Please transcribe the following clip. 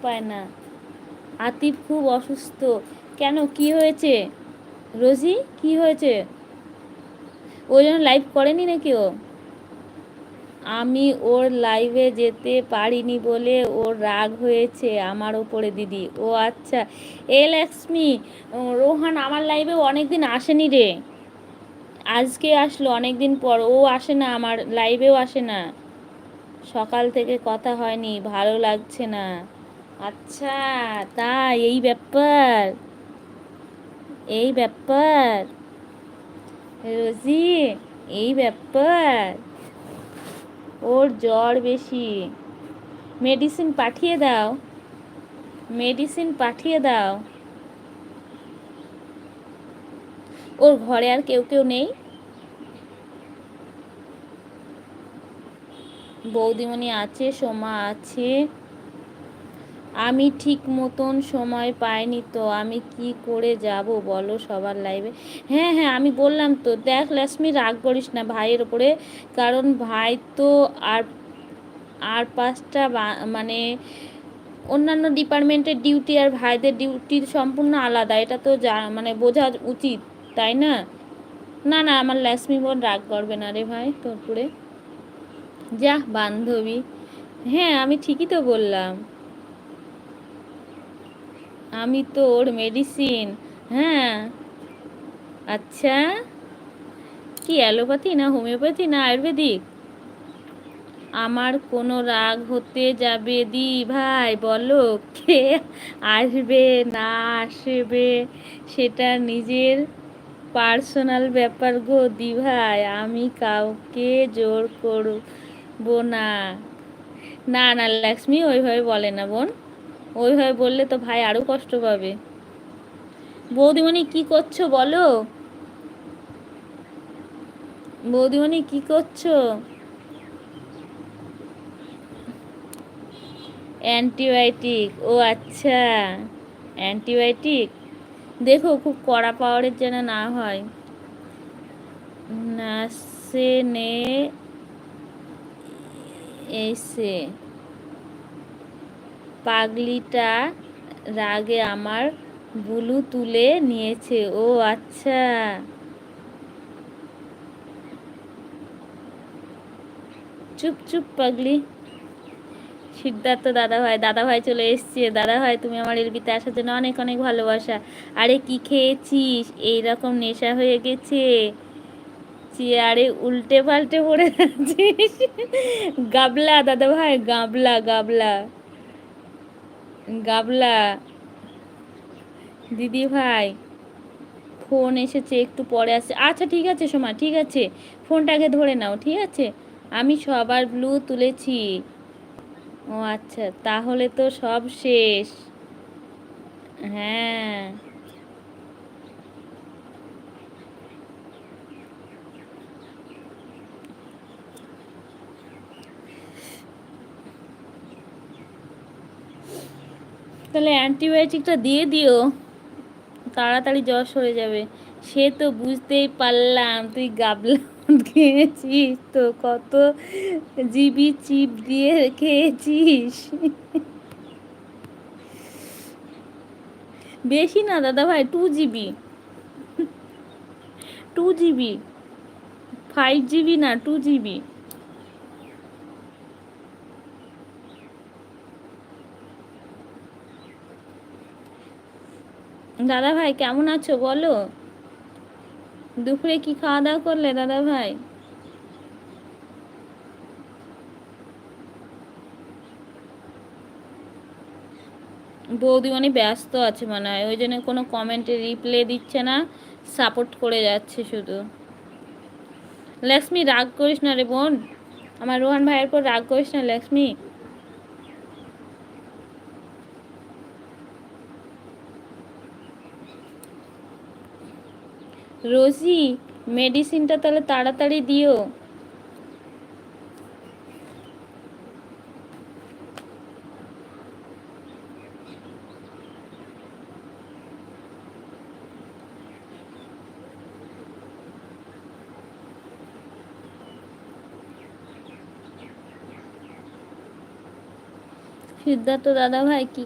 পায় না। আতিফ খুব অসুস্থ। কেন, কি হয়েছে? রোজি, কি হয়েছে? ওই জন্য লাইভ করেনি নাকি ও? আমি ওর লাইভে যেতে পারিনি বলে ওর রাগ হয়েছে আমার ওপরে দিদি। ও আচ্ছা। এ লক্ষ্মী, রোহান আমার লাইভে অনেক দিন আসেনি রে। আজকে আসলো অনেক দিন পর। ও আসে না, আমার লাইভেও আসে না। সকাল থেকে কথা হয়নি, ভালো লাগছে না। আচ্ছা, তাই এই ব্যাপার। এই ব্যাপার রোজি, এই ব্যাপার। ওর জ্বর বেশি। মেডিসিন পাঠিয়ে দাও, মেডিসিন পাঠিয়ে দাও। ওর ঘরে আর কেউ কেউ নেই? বৌদিমণি আছে, সোমা আছে। আমি ঠিক মতন সময় পাইনি তো, আমি কি করে যাব বলো সবার লাইভে? হ্যাঁ হ্যাঁ, আমি বললাম তো। দেখ লক্ষ্মী, রাগ করিস না ভাইয়ের ওপরে, কারণ ভাই তো আর আর পাঁচটা মানে অন্যান্য ডিপার্টমেন্টের ডিউটি আর ভাইদের ডিউটি সম্পূর্ণ আলাদা। এটা তো মানে বোঝা উচিত, তাই না? না না, আমার লক্ষ্মী বোন রাগ করবে না রে ভাই তোর উপরে। যা বান্ধবী। হ্যাঁ, আমি ঠিকই তো বললাম। আমি তো ওর মেডিসিন। হ্যাঁ। আচ্ছা, কি অ্যালোপ্যাথি না হোমিওপ্যাথি না আয়ুর্বেদিক? আমার কোনো রাগ হতে যাবে দি ভাই, বলো কে আসবে না আসবে সেটা নিজের পার্সোনাল ব্যাপার গো দি ভাই, আমি কাউকে জোর করবো না। না না লক্ষ্মী, ওইভাবে বলে না বোন। ওইভাবে বললে তো ভাই আরও কষ্ট পাবে। বৌদিমণি কি করছো বলো? বৌদিমণি কি করছো? অ্যান্টিবায়োটিক, ও আচ্ছা। অ্যান্টিবায়োটিক দেখো খুব কড়া পাওয়ারের যেন না হয়। নাসে নে এসে পাগলিটা রাগে আমার বুলু তুলে নিয়েছে। ও আচ্ছা। চুপ চুপ পাগলি। সিদ্ধার্থ দাদাভাই, দাদাভাই চলে এসছে। দাদাভাই, তুমি আমার এলবিতে আসার জন্য অনেক অনেক ভালোবাসা। আরে কি খেয়েছিস এইরকম নেশা হয়ে গেছে? চেয়ারে উল্টে পাল্টে পড়ে যাচ্ছিস। গাবলা দাদাভাই, গাবলা গাবলা গাবলা। দিদি ভাই, ফোন এসেছে, একটু পরে আসছে। আচ্ছা ঠিক আছে সোমা, ঠিক আছে। ফোনটাকে ধরে নাও, ঠিক আছে। আমি সবার ব্লু তুলেছি। ও আচ্ছা, তাহলে তো সব শেষ। হ্যাঁ। তাহলে অ্যান্টিবায়োটিকটা দিয়ে দিও, তাড়াতাড়ি জ্বর সরে যাবে। সে তো বুঝতেই পারলাম তুই গাবলা খেয়েছিস তো, কত জিবি চিপ দিয়ে খেয়েছিস। বেশি না দাদা ভাই, 2 জিবি। 2 জিবি, 5 জিবি না, 2 জিবি। দাদা ভাই কেমন আছো বলো? দুপুরে কি খাওয়া দাওয়া করলে দাদা ভাই? বৌদি মানে ব্যস্ত আছে মনে হয়, ওই জন্য কোনো কমেন্টে রিপ্লাই দিচ্ছে না, সাপোর্ট করে যাচ্ছে শুধু। লক্ষ্মী রাগ করিস না রে বোন, আমার রোহান ভাইয়ের পর রাগ করিস না লক্ষ্মী। রোজি, মেডিসিনটা তাহলে তাড়াতাড়ি দিও। সিদ্ধার্থ দাদা ভাই কি